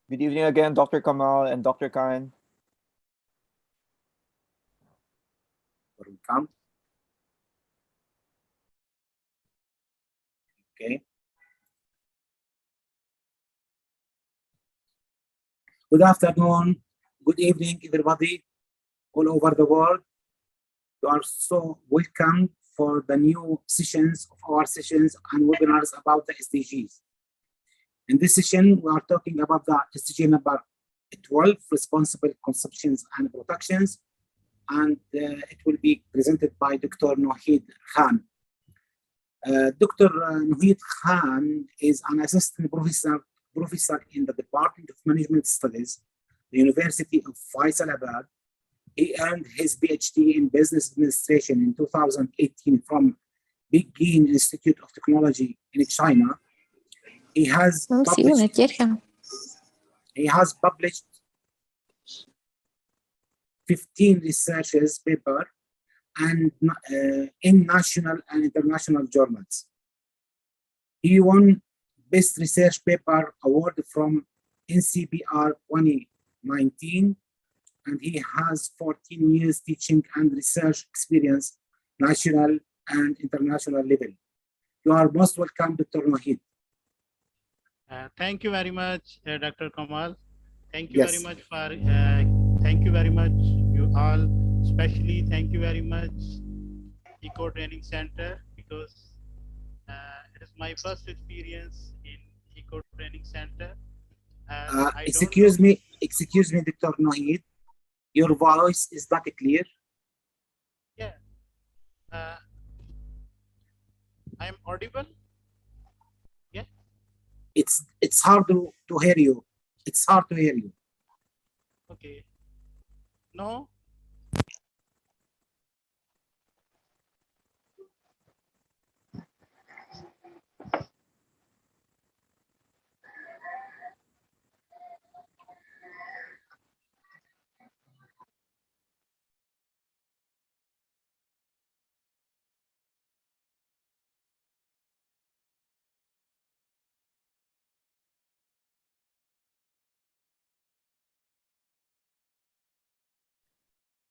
Good evening again, Dr. Kamal and Dr. Khan. Welcome. Okay. Good afternoon, good evening, everybody all over the world. You are so welcome for the new sessions of our sessions and webinars about the SDGs. In this session, we are talking about the SDG number 12, responsible consumptions and productions, and it will be presented by Dr. Nohid Khan. Dr. Nohid Khan is an assistant professor in the Department of Management Studies, the University of Faisalabad. He earned his PhD in Business Administration in 2018 from Beijing Institute of Technology in China. He has published 15 researches paper and in national and international journals. He won Best Research Paper Award from NCPR 2019, and he has 14 years teaching and research experience, national and international level. You are most welcome, Dr. Nohid. Thank you very much, Dr. Kamal. Thank you very much for, thank you very much, you all. Especially thank you very much, Eco Training Center, because it is my first experience in Eco Training Center. Excuse me, Dr. Nohid. Your voice is not clear. Yeah. I am audible. Yeah. It's hard to hear you. It's hard to hear you. Okay. No.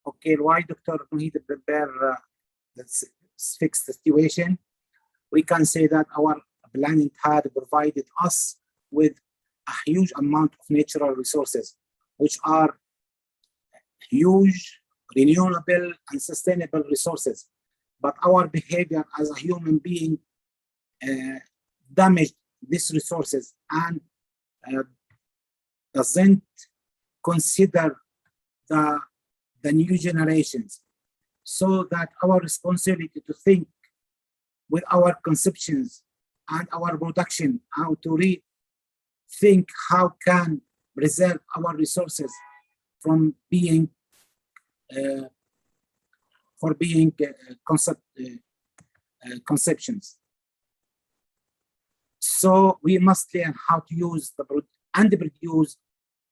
Okay, why Dr. Nohid prepare let's fix the situation? We can say that our planet had provided us with a huge amount of natural resources, which are huge, renewable, and sustainable resources. But our behavior as a human being damaged these resources and doesn't consider the new generations, so that our responsibility to think with our conceptions and our production, how to rethink how can preserve our resources from being conceptions. So we must learn how to use and produce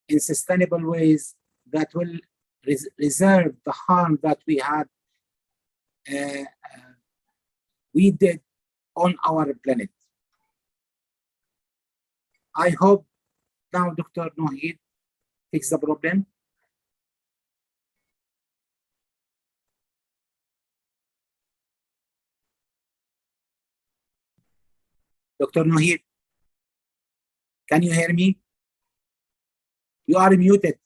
in sustainable ways that will reserve the harm that we did on our planet. I hope now Dr. Nohid fix the problem. Dr. Nohid, can you hear me? You are muted.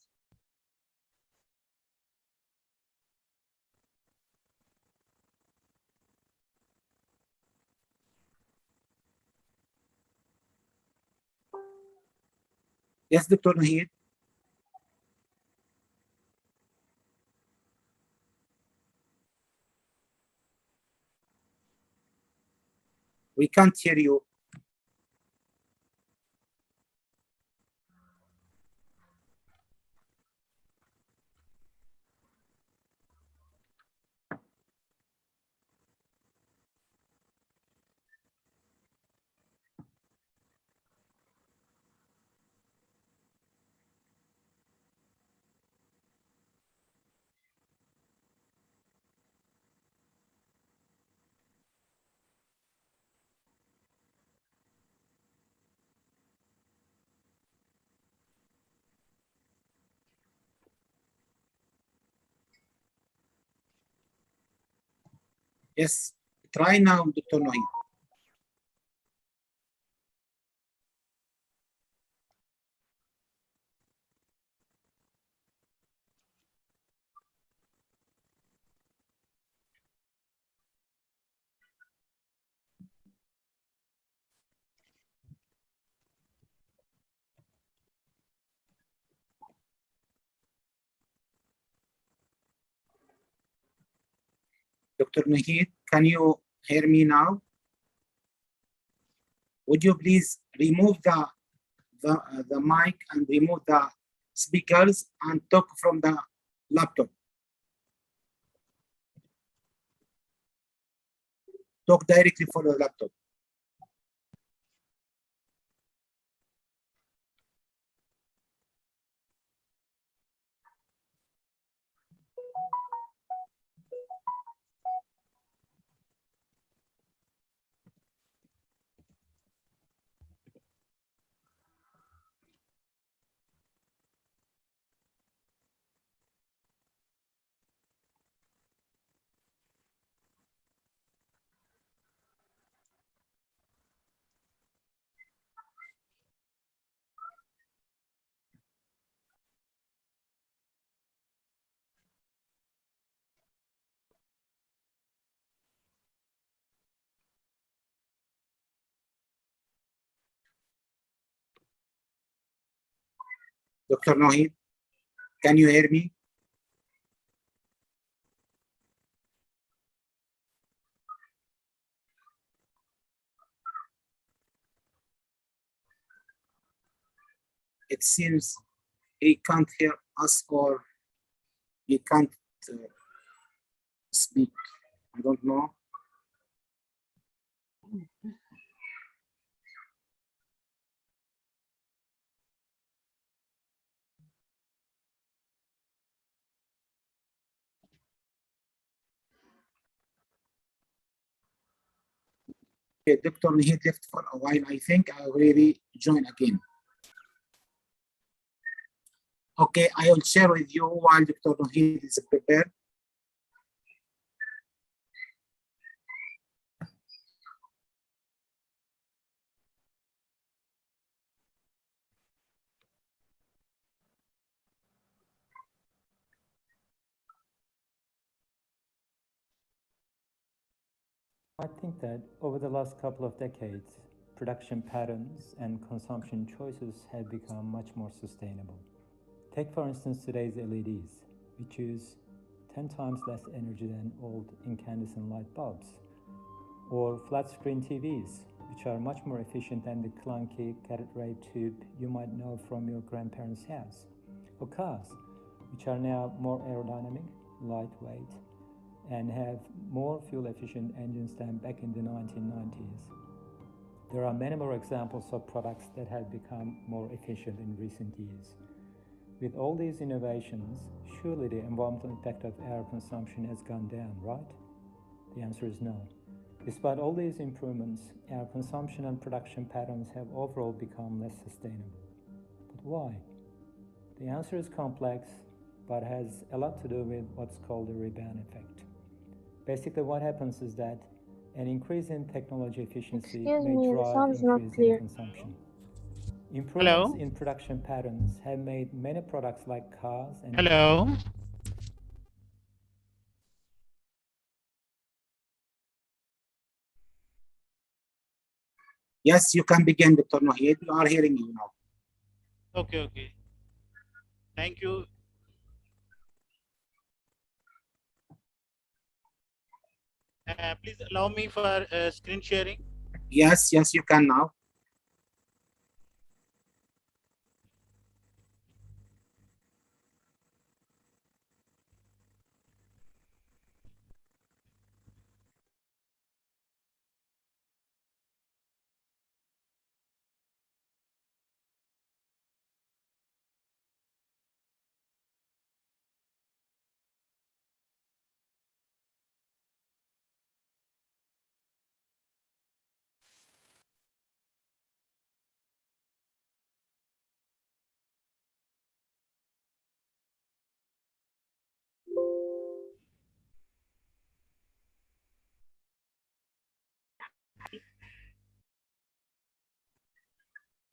Yes, Dr. Nohid. We can't hear you. Yes, try now, Dr. Nohid. Dr. Nohid, can you hear me now? Would you please remove the mic and remove the speakers and talk from the laptop? Talk directly from the laptop. Dr. Nohid, can you hear me? It seems he can't hear us or he can't speak. I don't know. Okay, Dr. Nihit left for a while. I think I will join again. Okay, I will share with you while Dr. Nihit is prepared. I think that over the last couple of decades, production patterns and consumption choices have become much more sustainable. Take, for instance, today's LEDs. We choose 10 times less energy than old incandescent light bulbs, or flat screen TVs, which are much more efficient than the clunky cathode ray tube you might know from your grandparents' house, or cars, which are now more aerodynamic, lightweight, and have more fuel-efficient engines than back in the 1990s. There are many more examples of products that have become more efficient in recent years. With all these innovations, surely the environmental impact of air consumption has gone down, right? The answer is no. Despite all these improvements, our consumption and production patterns have overall become less sustainable. But why? The answer is complex, but has a lot to do with what's called the rebound effect. Basically, what happens is that an increase in technology efficiency may drive increase in consumption. Improvements in production patterns have made many products like cars and... Hello. Yes, you can begin, Dr. Nohid. We are hearing you now. Okay, okay. Thank you. Please allow me for screen sharing. Yes, yes, you can now.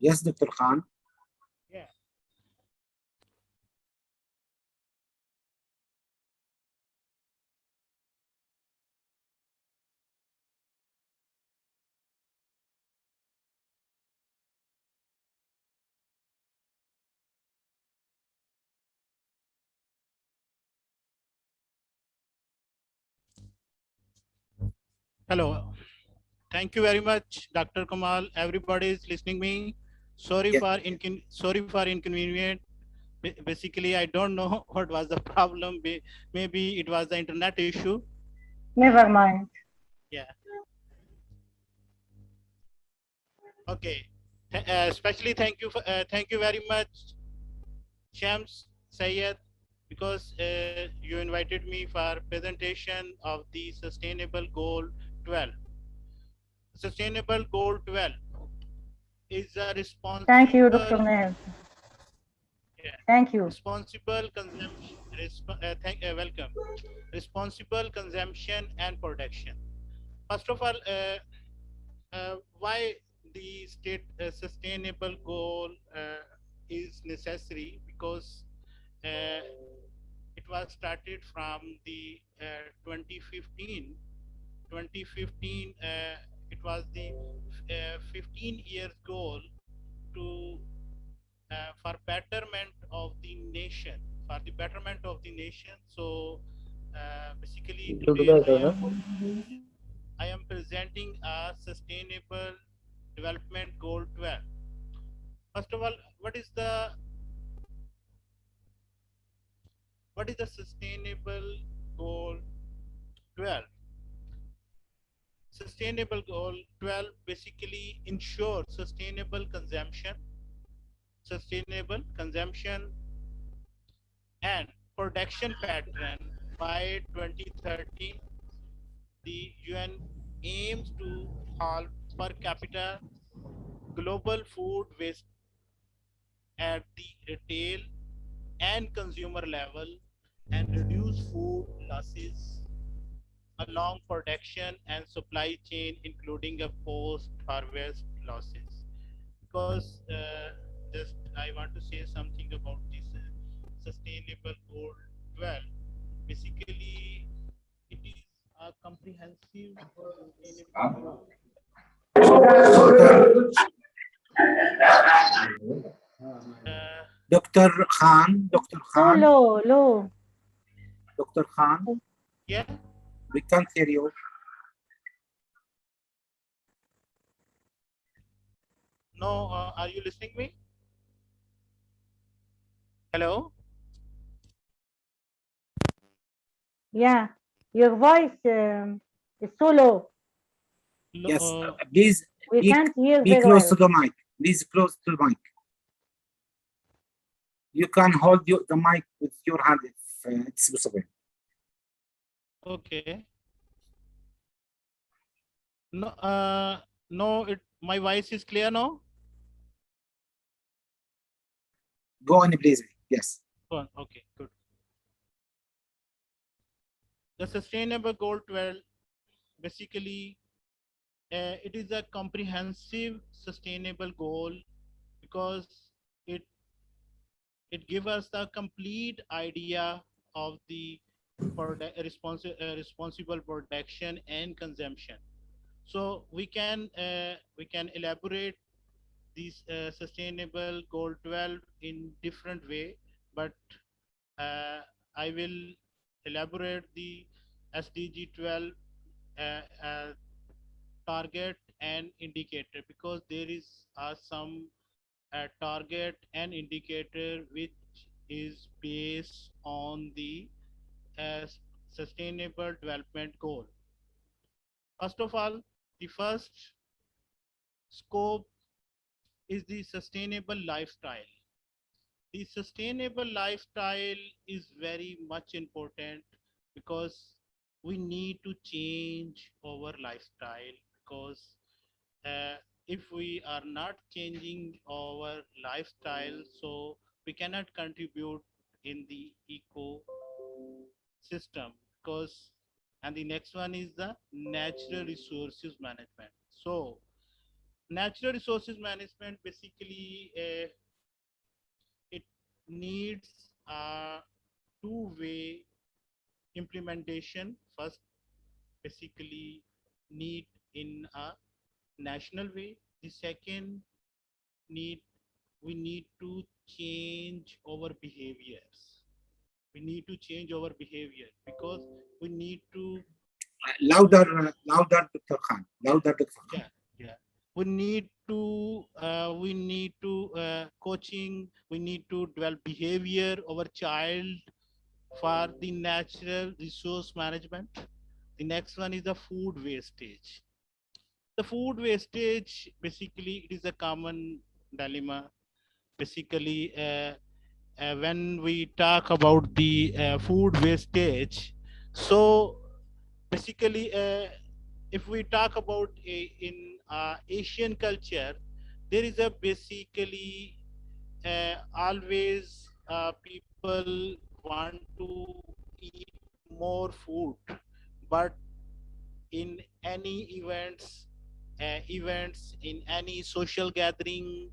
Yes, Dr. Khan. Yeah. Hello. Thank you very much, Dr. Kamal. Everybody is listening me. Yeah. Sorry for inconvenient. Basically, I don't know what was the problem. Maybe it was the internet issue. Never mind. Yeah. Okay. Especially thank you very much, Shams Sayed, because you invited me for presentation of the Sustainable Goal 12. Sustainable Goal 12 is a Thank you, responsible, Dr. Naz. yeah, Thank you. responsible consumption. Welcome. Responsible consumption and production. First of all, why the state sustainable goal is necessary? Because it was started from the 2015. 2015, it was the 15 years goal to for betterment of the nation, for the betterment of the nation. So basically today I am presenting a sustainable development goal 12. First of all, what is the sustainable goal 12? Sustainable goal 12 basically ensures sustainable consumption and production pattern by 2030. The UN aims to halve per capita global food waste at the retail and consumer level and reduce food losses along production and supply chain, including a post-harvest losses. Because just I want to say something about this sustainable goal 12. Basically, it is a comprehensive sustainable goal. Dr. Khan, Dr. So Khan, low. Dr. Khan, Yeah. we can't hear you. No, are you listening me? Hello. Yeah, your voice is so low. Yes, please We can't hear be very close to well. the mic. Please close to the mic. You can hold the mic with your hand if it's possible. Okay. No, no. My voice is clear now. Go on, please. Yes. Go on. Okay, good. The Sustainable Goal 12 basically it is a comprehensive sustainable goal because it it gives us the complete idea of the responsible production and consumption. So we can elaborate these sustainable goal 12 in different way, but uh, I will elaborate the SDG 12 uh, target and indicator, because there is some target and indicator which is based on the uh, sustainable development goal. First of all, the first scope is the sustainable lifestyle. The sustainable lifestyle is very much important because we need to change our lifestyle, because if we are not changing our lifestyle, so we cannot contribute in the ecosystem. Because and the next one is the natural resources management. So natural resources management basically it needs a two-way implementation. First, basically need in a national way. The second need, we need to change our behaviors. We need to change our behavior because we need to louder, Dr. Khan. Louder, Dr. Khan. yeah. We need to coaching. We need to develop behavior of our child for the natural resource management. The next one is the food wastage. The food wastage basically it is a common dilemma. Basically, when we talk about the food wastage, so basically if we talk about in Asian culture, there is a basically always people want to eat more food, but in any events in any social gathering,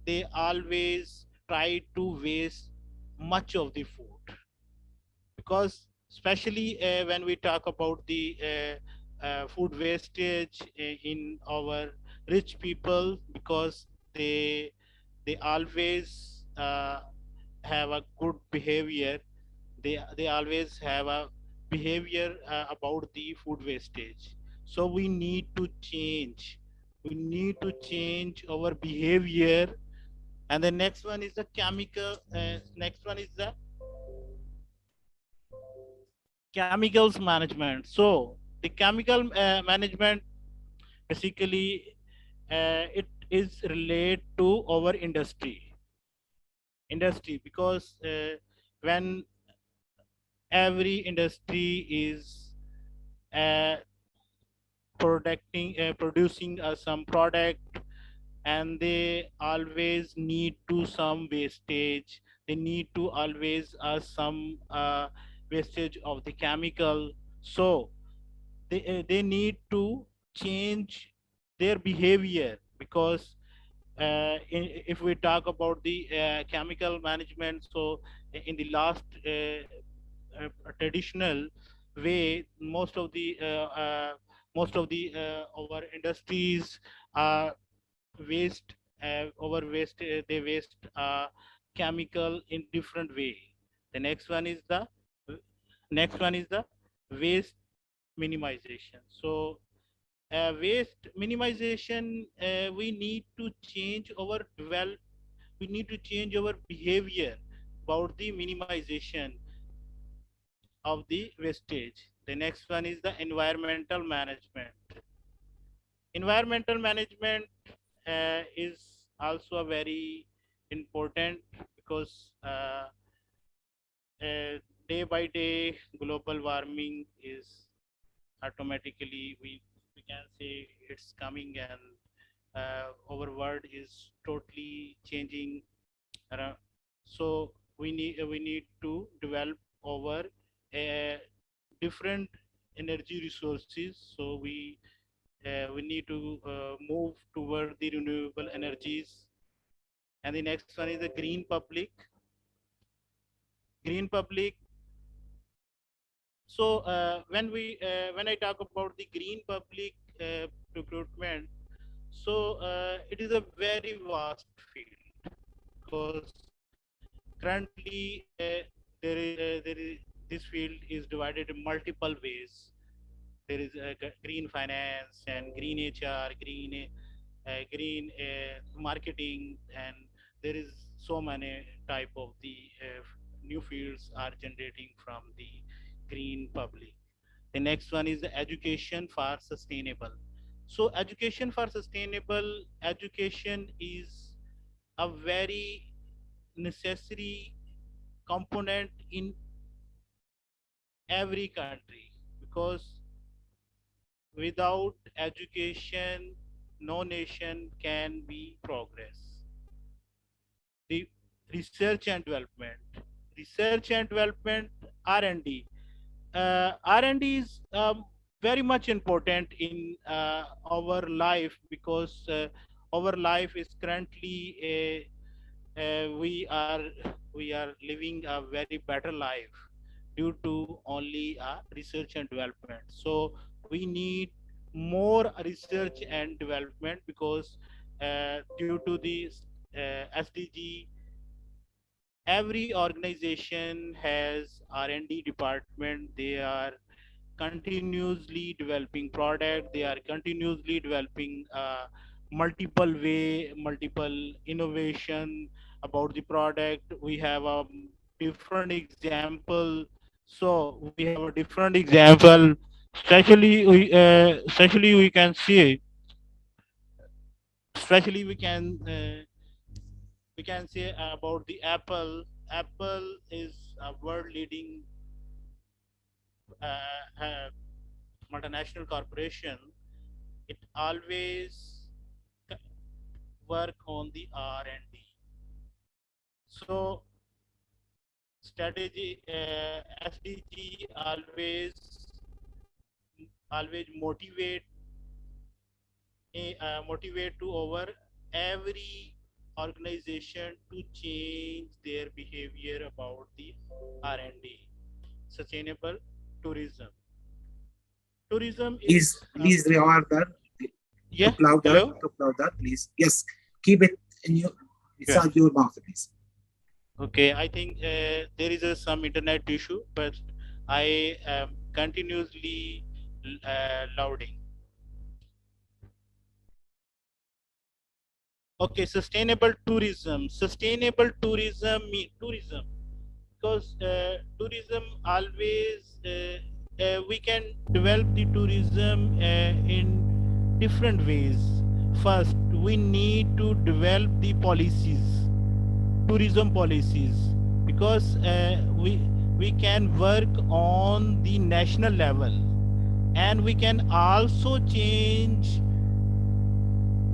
they always try to waste much of the food, because especially when we talk about the food wastage in our rich people, because they always have a good behavior. They always have a behavior about the food wastage. So we need to change. We need to change our behavior. And the next one is the chemical. Next one is the chemicals management. So the chemical management basically it is related to our industry, because when every industry is uh, producing some product, and they always need to some wastage, they need to always some wastage of the chemical. So they need to change their behavior, because if we talk about the chemical management, so in the last traditional way, most of the our industries waste over waste they waste chemical in different way. The next one is the waste minimization. So waste minimization, we need to change our develop we need to change our behavior about the minimization of the wastage. The next one is the environmental management. Environmental management is also a very important, because day by day global warming is automatically, we can say it's coming, and our world is totally changing around. So we need to develop our different energy resources. So we need to move toward the renewable energies. And the next one is the green public. So when I talk about the green public recruitment, so it is a very vast field, because currently there is this field is divided in multiple ways. There is green finance and green HR, green marketing, and there is so many type of the new fields are generating from the green public. The next one is the education for sustainable. So education for sustainable education is a very necessary component in every country, because without education no nation can be progress. The research and development, R&D. R&D is very much important in our life, because our life is currently we are living a very better life due to only research and development. So we need more research and development because due to the SDG, every organization has R&D department. They are continuously developing product. They are continuously developing multiple innovation about the product. We have a different example. So we have a different example. Especially we can see, especially we can say about the Apple. Apple is a world leading multinational corporation. It always work on the R&D. So strategy SDG always motivate to over every organization to change their behavior about the R&D. Sustainable tourism. Tourism Please, is please reorder. yeah. Hello. Talk louder, please. Yes, keep it in your Yeah. beside your mouth, please. Okay, I think there is some internet issue, but I am continuously louding. Okay, sustainable tourism. Sustainable tourism mean tourism because tourism always we can develop the tourism in different ways. First, we need to develop the policies, tourism policies, because we can work on the national level, and we can also change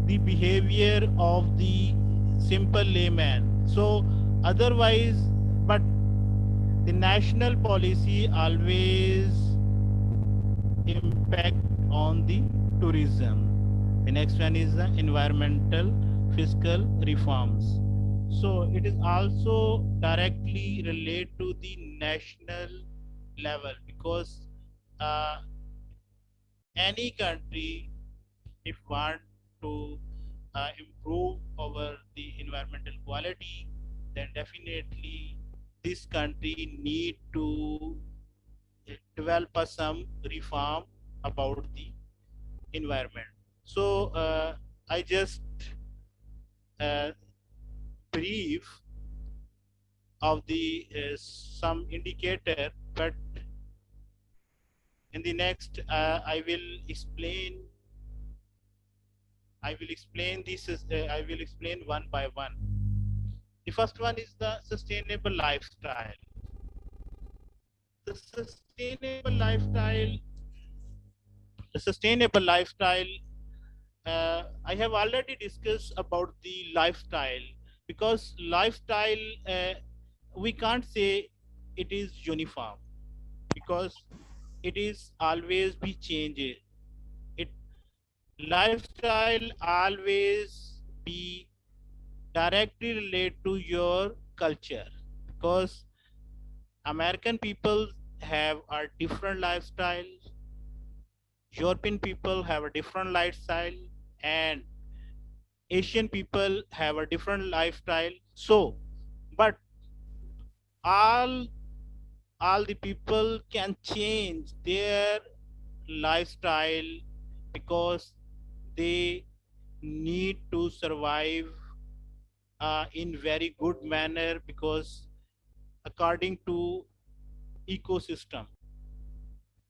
the behavior of the simple layman. So otherwise, but the national policy always impact on the tourism. The next one is the environmental fiscal reforms. So it is also directly related to the national level because uh, any country, if want to improve over the environmental quality, then definitely this country need to develop some reform about the environment. So I just uh, brief of the some indicator, but in the next I will explain this. I will explain one by one. The first one is the sustainable lifestyle. The sustainable lifestyle. The sustainable lifestyle. I have already discussed about the lifestyle because lifestyle we can't say it is uniform because it is always be changed. It lifestyle always be directly related to your culture because American people have a different lifestyle, European people have a different lifestyle, and Asian people have a different lifestyle. So, but all all the people can change their lifestyle because they need to survive in very good manner because according to ecosystem.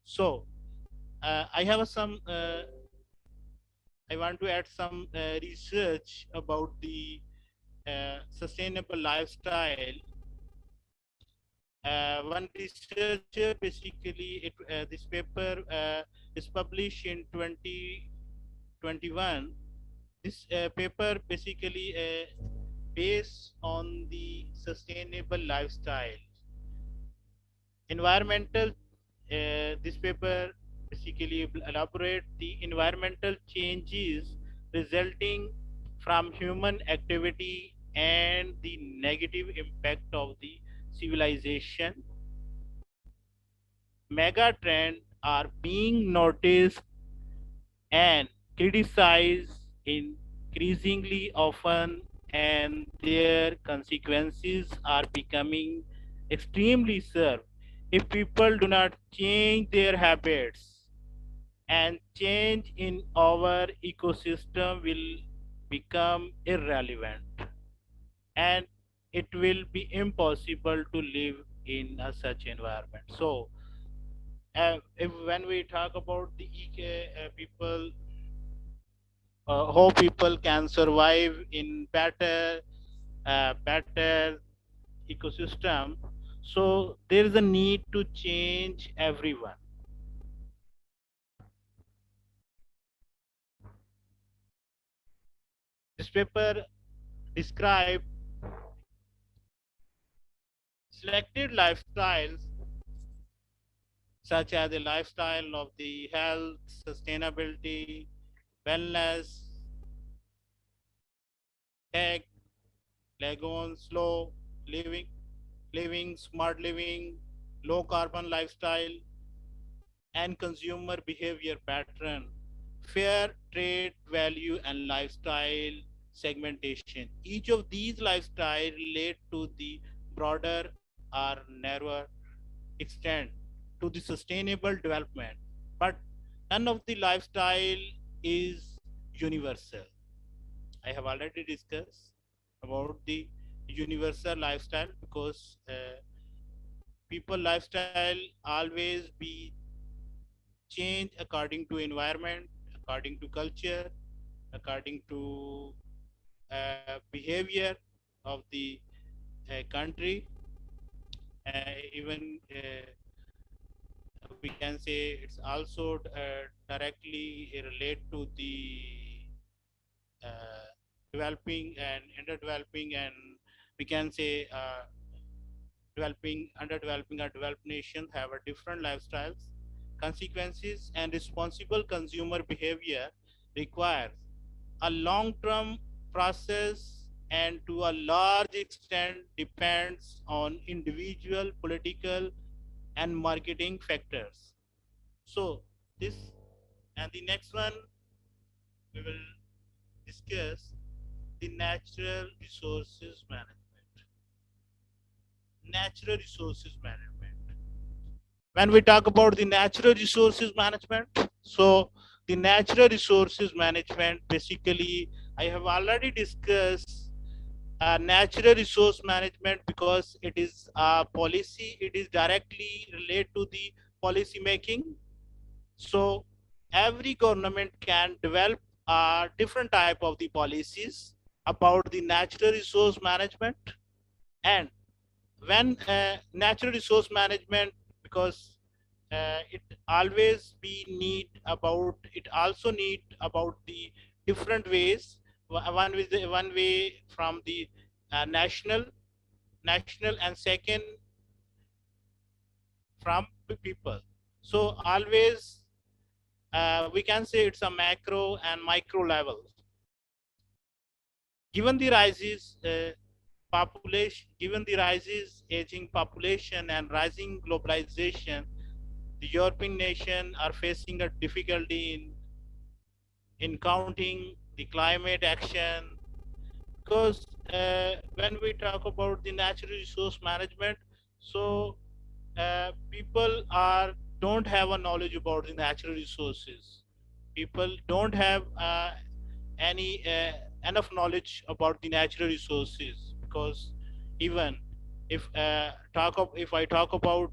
So I have some I want to add some research about the sustainable lifestyle. One researcher basically this paper is published in 2021. This paper basically based on the sustainable lifestyle. Environmental, this paper basically elaborate the environmental changes resulting from human activity and the negative impact of the civilization. Mega trends are being noticed and criticized increasingly often, and their consequences are becoming extremely severe if people do not change their habits. And change in our ecosystem will become irrelevant, and it will be impossible to live in a such environment. So if when we talk about the people, how people can survive in better ecosystem, so there is a need to change everyone. This paper describe selected lifestyles such as the lifestyle of the health, sustainability, wellness, tech, lagoon, slow living, smart living, low carbon lifestyle, and consumer behavior pattern, fair trade value and lifestyle segmentation. Each of these lifestyle relate to the broader or narrower extent to the sustainable development, but none of the lifestyle is universal. I have already discussed about the universal lifestyle because people lifestyle always be change according to environment, according to culture, according to behavior of the country. Even we can say it's also directly relate to the developing and underdeveloping, and we can say developing, underdeveloping, or developed nations have a different lifestyles. Consequences and responsible consumer behavior requires a long-term process and to a large extent depends on individual political and marketing factors. So this and the next one we will discuss the natural resources management. Natural resources management. When we talk about the natural resources management, so the natural resources management basically I have already discussed natural resource management because it is a policy, it is directly related to the policy making. So every government can develop a different type of the policies about the natural resource management. And when natural resource management, because it always be need about, it also need about the different ways. One way from the national, and second from people. So always we can say it's a macro and micro level. Given the rises population, given the rises aging population and rising globalization, the European nations are facing a difficulty in counting the climate action, because when we talk about the natural resource management, so people are don't have a knowledge about the natural resources. People don't have any enough knowledge about the natural resources, because even if I talk about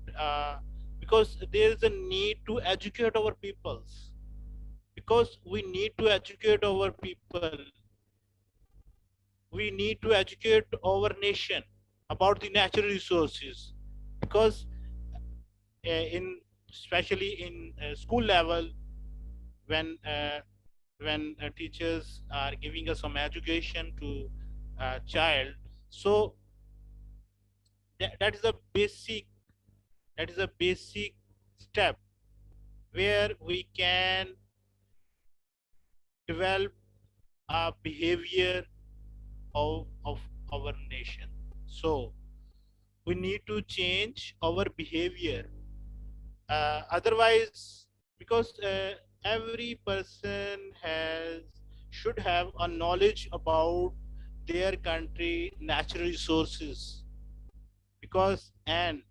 because there is a need to educate our peoples, because we need to educate our people, we need to educate our nation about the natural resources, because in especially in school level, when teachers are giving us some education to child, so that is a basic, that is a basic step where we can develop behavior of our nation. So we need to change our behavior. Otherwise, because every person should have a knowledge about their country natural resources, because and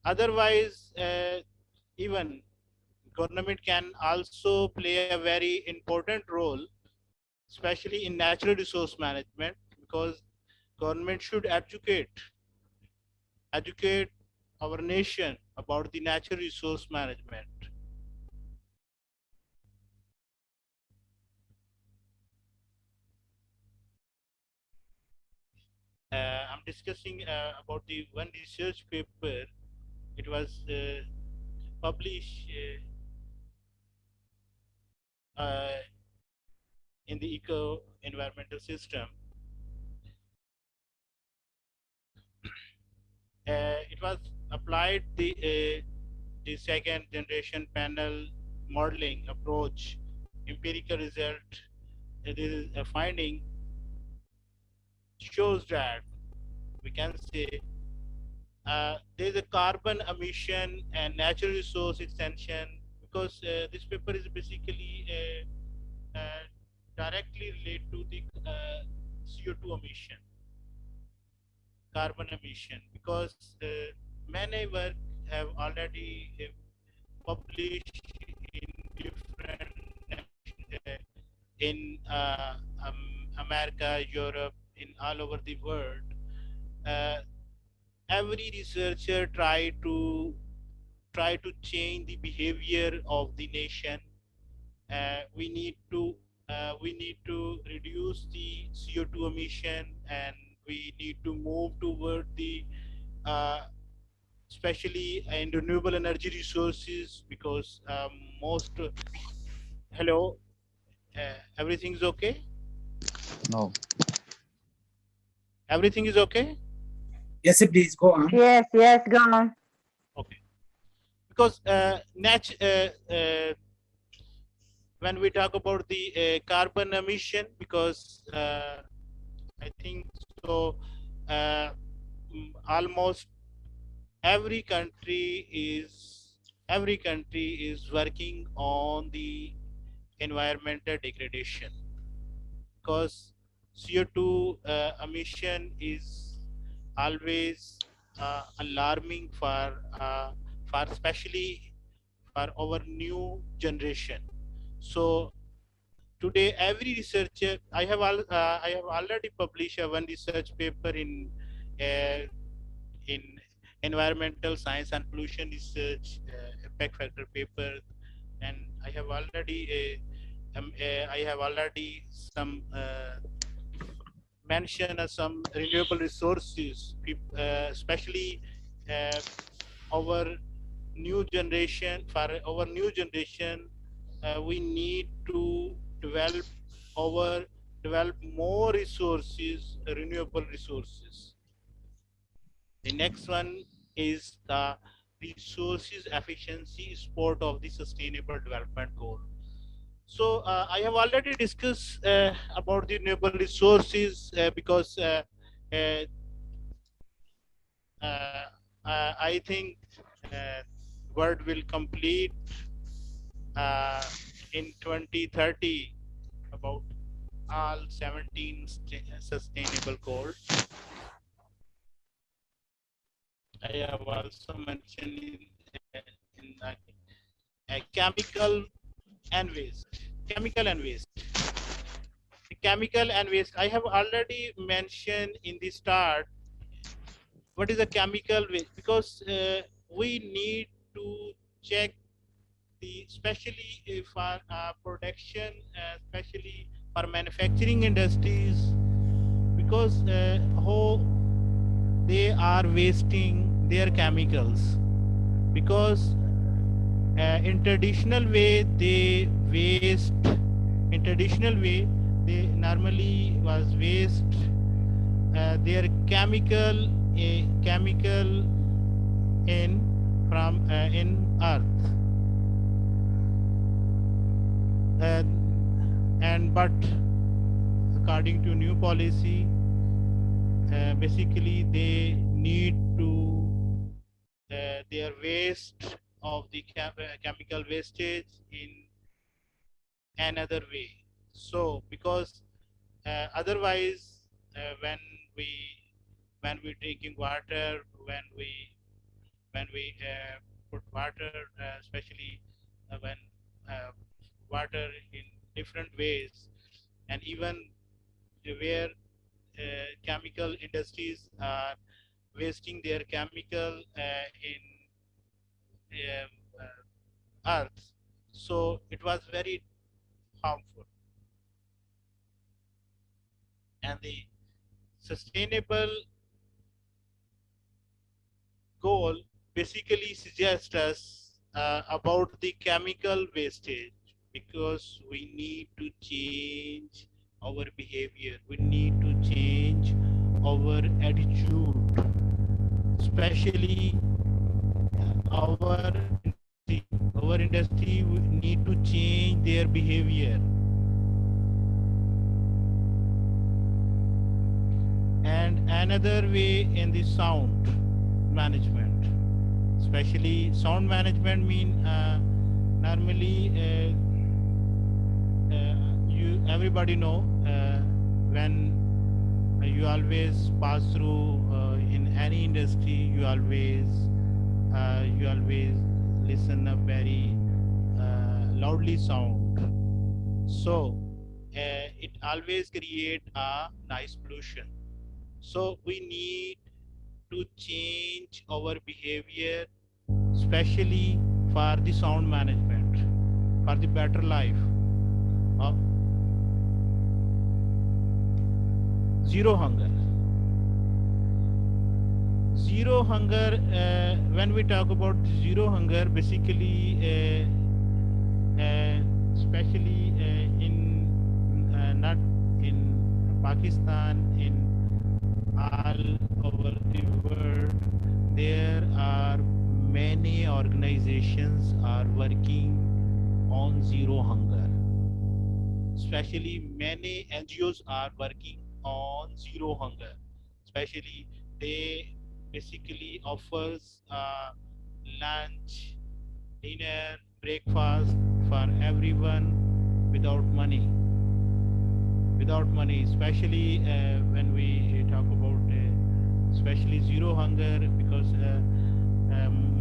otherwise even government can also play a very important role, especially in natural resource management, because government should educate our nation about the natural resource management. I'm discussing about the one research paper. It was published in the eco environmental system. It was applied the second generation panel modeling approach, empirical result. It is a finding shows that we can say there is a carbon emission and natural resource extension, because this paper is basically directly related to the CO2 emission, carbon emission, because many work have already published in different in America, Europe, in all over the world. Uh, every researcher try to change the behavior of the nation. We need to reduce the CO2 emission, and we need to move toward the especially in renewable energy resources, because most hello, everything is okay. No. Everything is okay. Yes, please go on. Yes, yes, go on. Okay, because when we talk about the carbon emission, because I think so almost every country is working on the environmental degradation, because CO2 emission is always alarming for especially for our new generation. So today, every researcher, I have already published one research paper in environmental science and pollution research impact factor paper, and I have already some mention some renewable resources, especially uh, our new generation. For our new generation, we need to develop our develop more resources, renewable resources. The next one is the resources efficiency support of the sustainable development goal. So I have already discussed about the renewable resources, because uh, I think uh, world will complete in 2030 about all 17 sustainable goals. I have also mentioned in chemical and waste. Chemical and waste. Chemical and waste. I have already mentioned in the start what is a chemical waste, because we need to check the especially for production, especially for manufacturing industries, because how they are wasting their chemicals, because in traditional way they waste in traditional way they normally was waste their chemical in from in earth, and but according to new policy, basically they need to their waste of the chemical wastage in another way. So because otherwise we when we drinking water, when we put water, especially when uh, water in different ways, and even where chemical industries are wasting their chemical in earth, so it was very harmful. And the sustainable goal basically suggests us about the chemical wastage, because we need to change our behavior, we need to change our attitude, especially our industry. Our industry need to change their behavior. And another way in the sound management, especially sound management mean normally you everybody know when you always pass through in any industry, you always listen a very loudly sound, so it always create a noise pollution. So we need to change our behavior, especially for the sound management, for the better life. Uh, Zero hunger. Zero hunger, when we talk about zero hunger, basically, especially in not in Pakistan, in all over the world, there are many organizations are working on zero hunger. Especially many NGOs are working on zero hunger. Especially they basically offers lunch, dinner, breakfast for everyone without money. Without money, especially when we talk about especially zero hunger, because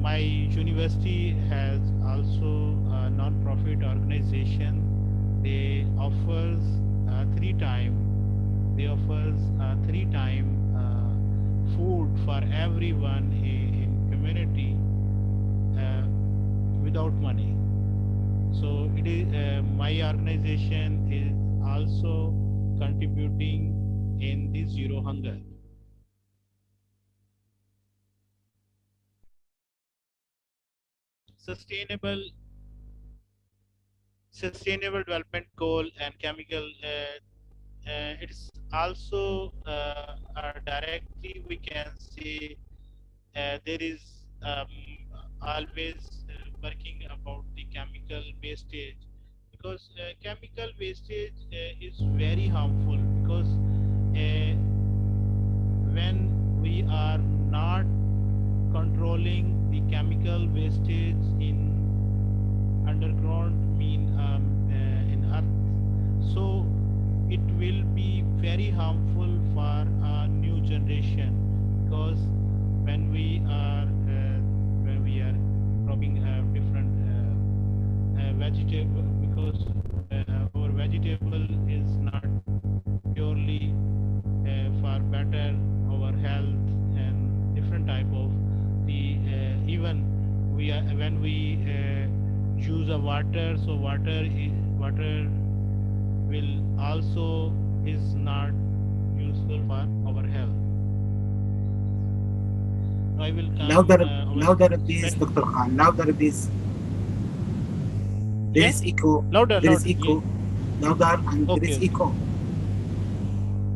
my university has also a non-profit organization. They offers three time food for everyone in community without money. So it is my organization is also contributing in the zero hunger. Sustainable development goal and chemical, it's also directly we can say there is always working about the chemical wastage, because chemical wastage is very harmful, because when we are not controlling the chemical wastage in underground, mean in earth, so it will be very harmful for our new generation, because when we are cropping different vegetable, because our vegetable is not purely for better our health, and different type of the even we are when we use a water, so water will also is not useful for our health. I will come Louder, please, Dr. Khan. Louder, please. There is echo. Louder. There is echo. Yeah. Louder, and there Okay. is echo.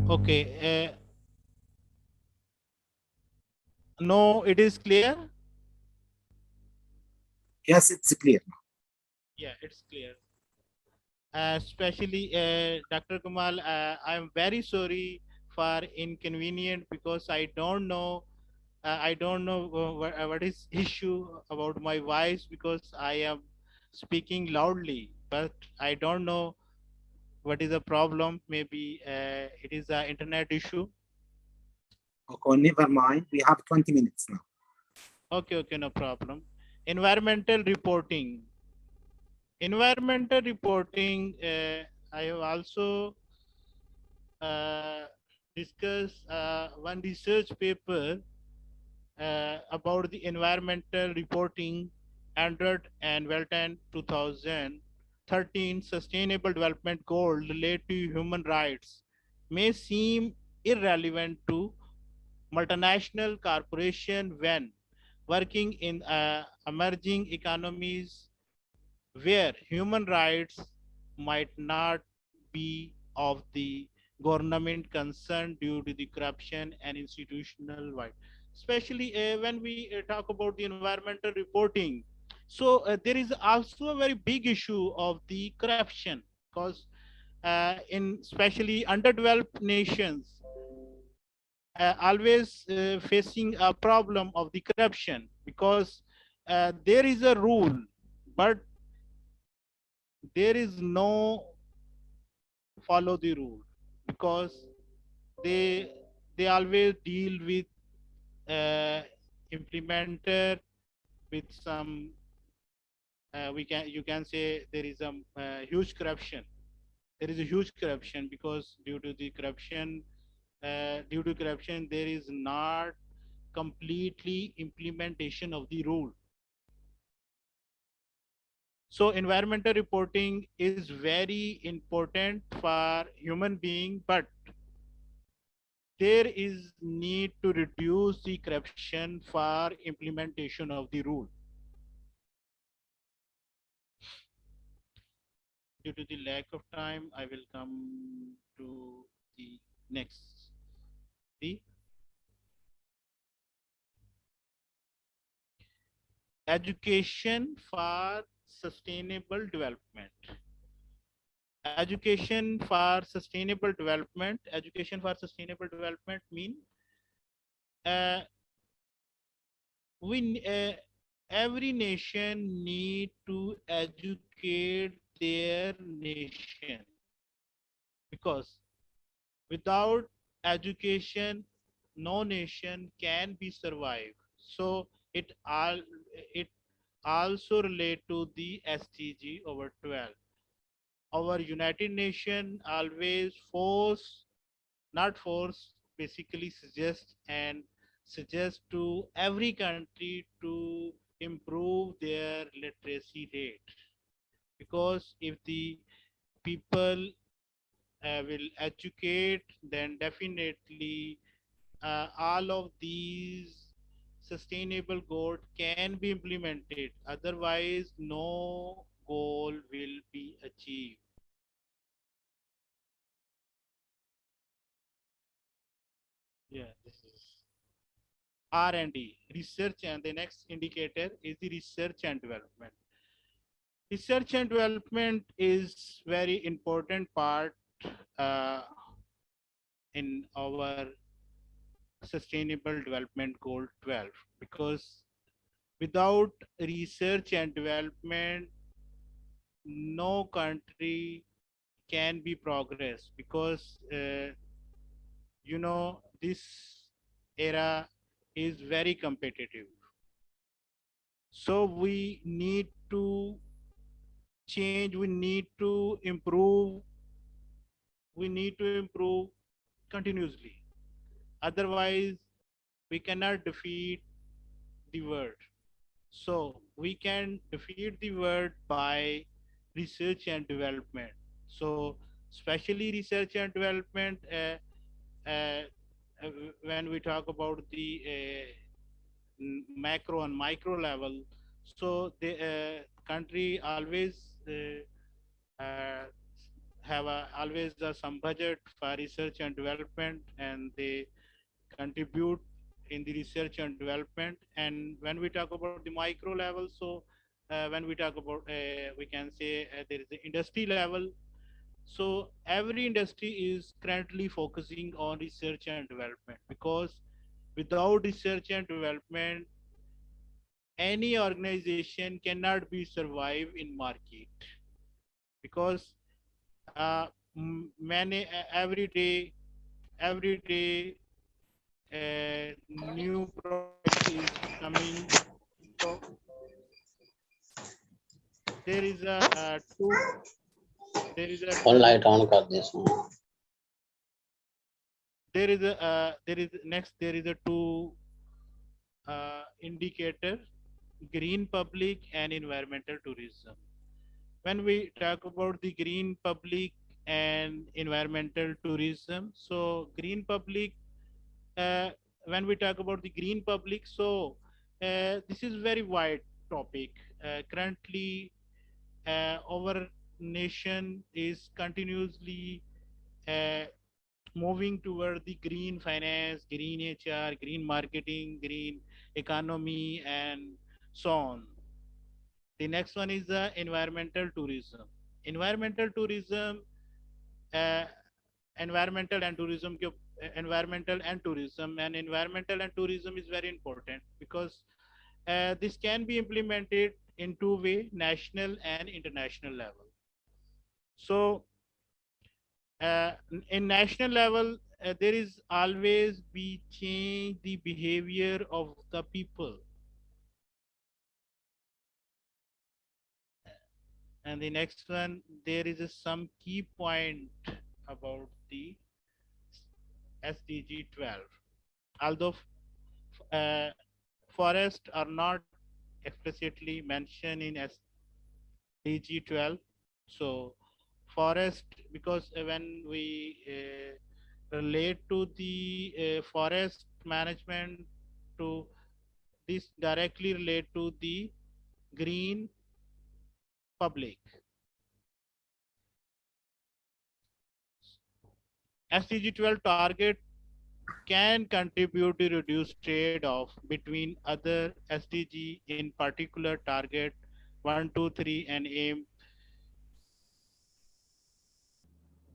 Okay. No, it is clear. Yes, it's clear. Yeah, it's clear. especially Dr. Kamal, I'm very sorry for inconvenient because I don't know what is issue about my voice because I am speaking loudly, but I don't know what is the problem. Maybe it is an internet issue. Okay, never mind. We have 20 minutes now. Okay, okay, no problem. Environmental reporting. Environmental reporting. I have also uh, discussed one research paper about the environmental reporting Android and Welton 2013 Sustainable Development Goal related to human rights may seem irrelevant to multinational corporation when working in emerging economies where human rights might not be of the government concern due to the corruption and institutional wide, especially when we talk about the environmental reporting. So there is also a very big issue of the corruption because in especially underdeveloped nations always facing a problem of the corruption because there is a rule, but there is no follow the rule because they they always deal with implementer with some we can you can say there is a huge corruption. There is a huge corruption because due to corruption there is not completely implementation of the rule. So environmental reporting is very important for human being, but there is need to reduce the corruption for implementation of the rule. Due to the lack of time, I will come to the next. The education for sustainable development. Education for sustainable development mean uh, we every nation need to educate their nation because without education no nation can be survive. So it also relate to the SDG over 12. Our United Nation always not force, basically suggest to every country to improve their literacy rate because if the people will educate, then definitely all of these sustainable goals can be implemented. Otherwise, no goal will be achieved. Yeah, this is R&D, research, and the next indicator is the research and development. Research and development is very important part uh, in our sustainable development goal 12 because without research and development no country can be progress because this era is very competitive, so we need to change, we need to improve continuously, otherwise we cannot defeat the world. So we can defeat the world by research and development. So especially research and development, uh, when we talk about the macro and micro level, so the country always uh, have always some budget for research and development, and they contribute in the research and development. And when we talk about the micro level, so when we talk about, we can say there is the industry level. So every industry is currently focusing on research and development, because without research and development, any organization cannot be survive in market, because many every day new product is coming. So there is a two there is a और two light on कर दे इसमें। there is next there is a two indicator: green public and environmental tourism. When we talk about the green public and environmental tourism, so green public, uh, when we talk about the green public, so this is very wide topic. Currently our nation is continuously uh, moving toward the green finance, green HR, green marketing, green economy, and so on. The next one is the environmental tourism. Environmental tourism, uh, environmental and tourism, environmental and tourism is very important, because this can be implemented in two way: national and international level. So in national level, there is always be change the behavior of the people. And the next one, there is some key point about the SDG 12. Although uh, forests are not explicitly mentioned in SDG 12, so forest, because when we relate to the forest management, to this directly relate to the green public. SDG 12 target can contribute to reduce trade-off between other SDG, in particular target 1, 2, 3, and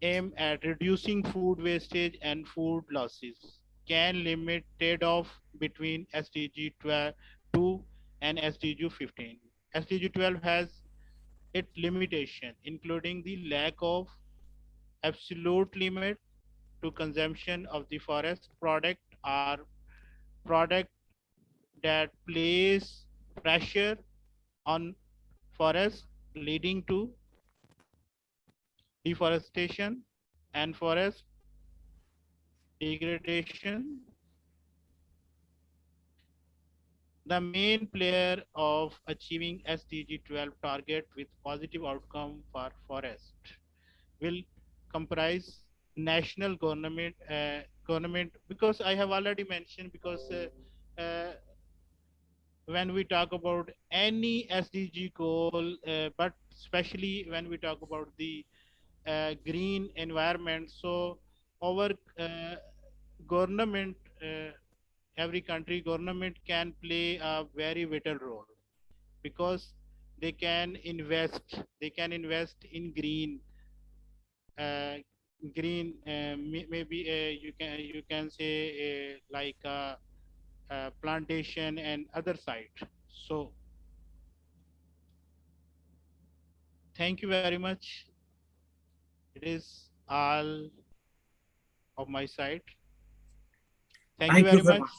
aim at reducing food wastage and food losses, can limit trade-off between SDG 12, 2 and SDG 15. SDG 12 has its limitation, including the lack of absolute limit to consumption of the forest product, or product that place pressure on forest, leading to deforestation and forest degradation. The main player of achieving SDG 12 target with positive outcome for forest will comprise national government, because I have already mentioned, because when we talk about any SDG goal, but especially when we talk about the green environment, so our government, every country government can play a very vital role, because they can invest in uh, green, maybe you can say like plantation and other side. So thank you very much. It is all of my side. Thank you Thank you very very much.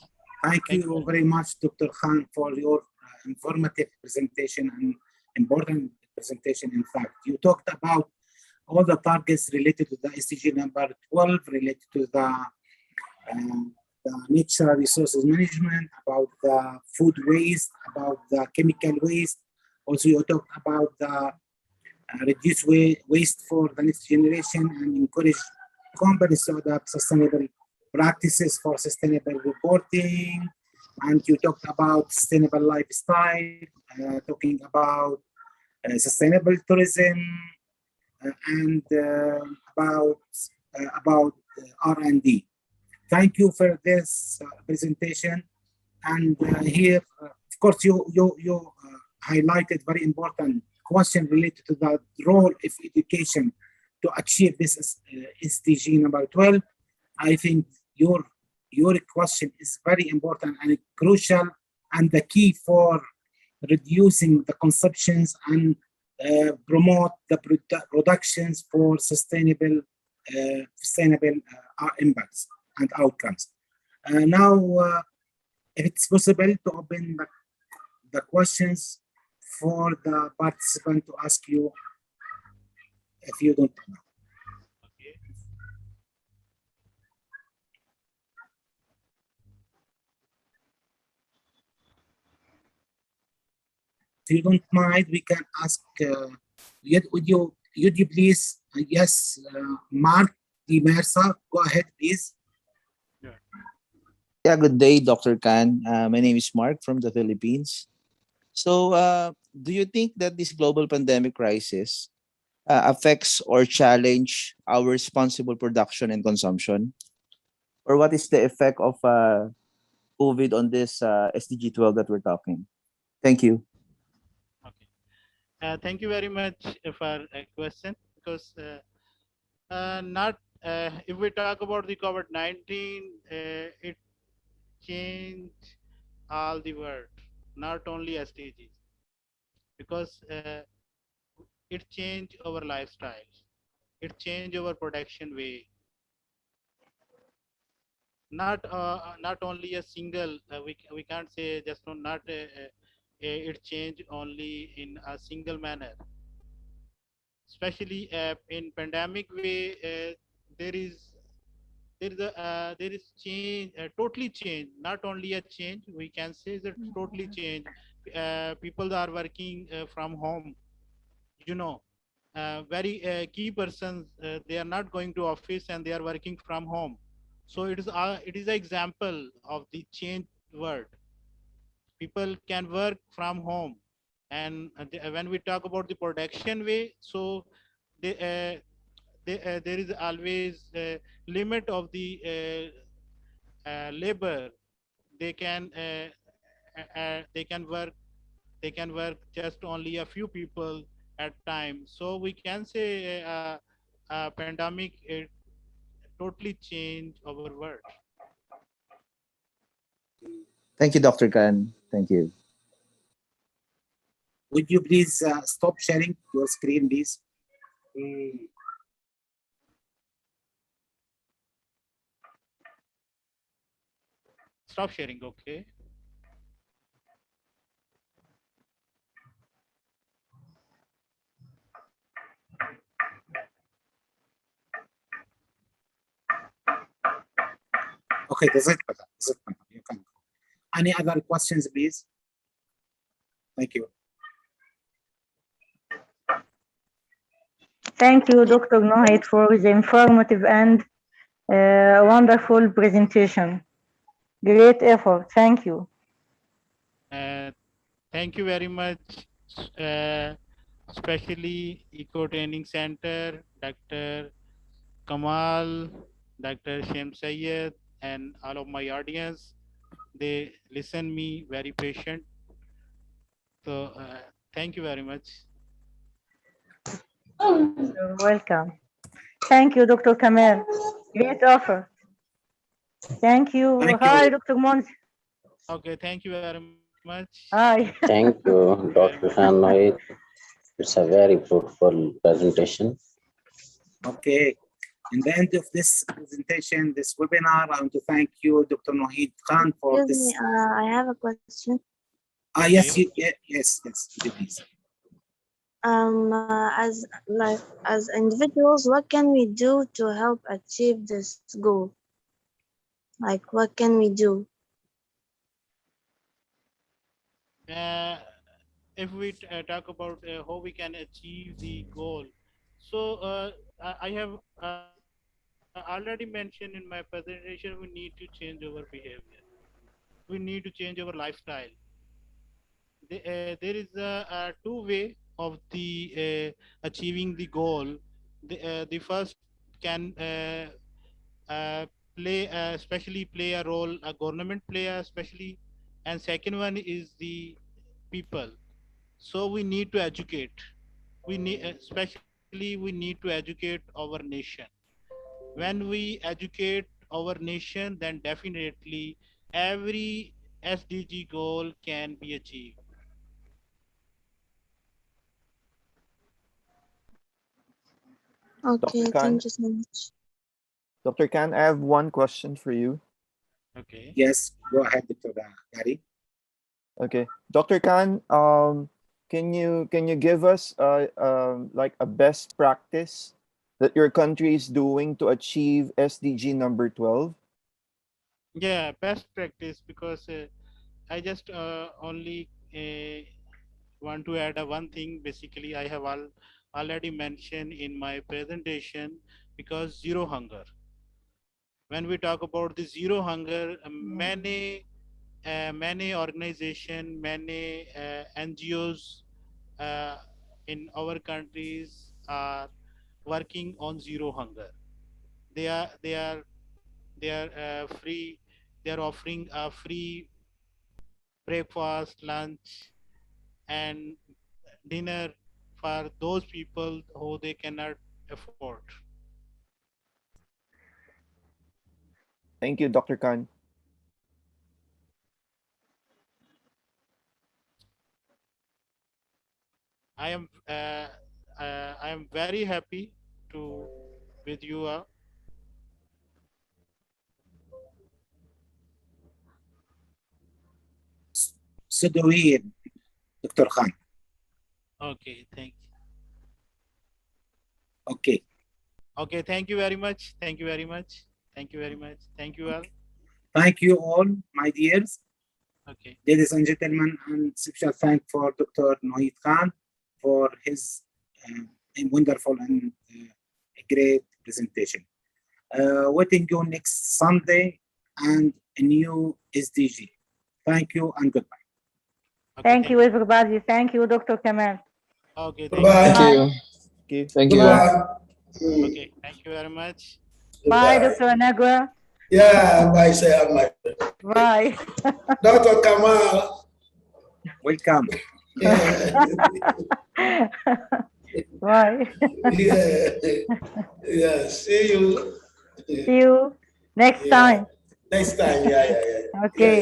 much. Thank you very much, Dr. Khan, for your informative presentation and important presentation. In fact, you talked about all the targets related to the SDG number 12, related to the natural resources management, about the food waste, about the chemical waste. Also, you talked about the reduce waste for the next generation and encourage companies to adopt sustainable practices for sustainable reporting. And you talked about sustainable lifestyle, talking about sustainable tourism, and about R&D. Thank you for this presentation. And here, of course, you highlighted very important question related to the role of education to achieve this SDG number 12. I think your question is very important and crucial and the key for reducing the consumptions and promote the productions for sustainable impacts and outcomes. Now, if it's possible to open the questions for the participant to ask you if you don't know. Okay. If you don't mind, we can ask, would you please, yes, Mark Di Mersa, go ahead, please. Yeah, good day, Dr. Khan. My name is Mark from the Philippines. So, do you think that this global pandemic crisis affects or challenge our responsible production and consumption? Or what is the effect of COVID on this SDG 12 that we're talking? Thank you. Okay. Thank you very much for a question, because not if we talk about the COVID-19, it changed all the world, not only SDGs, because it changed our lifestyle, it changed our production way. Not only a single, we can't say just not it changed only in a single manner, especially in pandemic way. There is change, totally change, not only a change, we can say that totally change. People are working from home, you know, very key persons, they are not going to office and they are working from home. So it is an example of the change world. People can work from home, and when we talk about the production way, so they, there is always a limit of the labor. They can uh, uh, they can work they can work just only a few people at time. So we can say pandemic, it totally changed our world. Thank you, Dr. Khan. Thank you. Would you please stop sharing your screen, please? Stop sharing, okay. Okay, that's it. You can. Any other questions, please? Thank you. Thank you, Dr. Nohit, for the informative and wonderful presentation. Great effort. Thank you. uh, Thank you very much, uh, especially Eco Training Center, Dr. Kamal, Dr. Shem Sayed, and all of my audience. They listen me very patient. So thank you very much. You're welcome. Thank you, Dr. Kamal. Great offer. Thank you. Thank Hi, you. Dr. Monzi. Okay, thank you very much. Hi. Thank you, Dr. Hanoy. It's a very fruitful presentation. Okay. In the end of this presentation, this webinar, I want to thank you, Dr. Nohid Khan, for Excuse this. me, I have a question. Yes, yes, please. As individuals, what can we do to help achieve this goal? Like, what can we do? If we talk about how we can achieve the goal, so I have already mentioned in my presentation, we need to change our behavior, we need to change our lifestyle. There is a two way of the achieving the goal. The first can play especially play a role, a government play especially, and second one is the people. So we need to educate. We need, especially we need to educate our nation. When we educate our nation, then definitely every SDG goal can be achieved. Dr. Okay, Khan, thank you so much. Dr. Khan, I have one question for you. Okay. Yes, go ahead, Dr. Gary. Okay, Dr. Khan, can you give us like a best practice that your country is doing to achieve SDG number 12? Yeah, best practice, because I just only want to add one thing. Basically, I have already mentioned in my presentation, because zero hunger. When we talk about the zero hunger, many organization, many NGOs uh, in our countries are working on zero hunger. They are they are they are free. They are offering a free breakfast, lunch, and dinner for those people who they cannot afford. Thank you, Dr. Khan. I am I am very happy to with you. So do we, Dr. Khan. Okay, thank you. Okay. Okay, thank you very much. Thank you very much. Thank you very much. Thank you all. Thank you all, my dears. Okay. Ladies and gentlemen, and special thank for Dr. Nohid Khan for his wonderful and great presentation. Waiting you next Sunday and a new SDG. Thank you and goodbye. Okay, Thank you, everybody. Thank you, Dr. Kamal. Okay, thank Goodbye. Bye. Thank you. Thank you. Goodbye. you. Okay, thank you very much. Bye, Goodbye. Dr. Nagwa. Yeah, bye, say my Bye. Dr. Kamal. Welcome. Yeah, Bye. yeah, yeah. See you. See you next Yeah. time. Next time. Yeah, yeah, yeah. Yeah, Okay. yeah.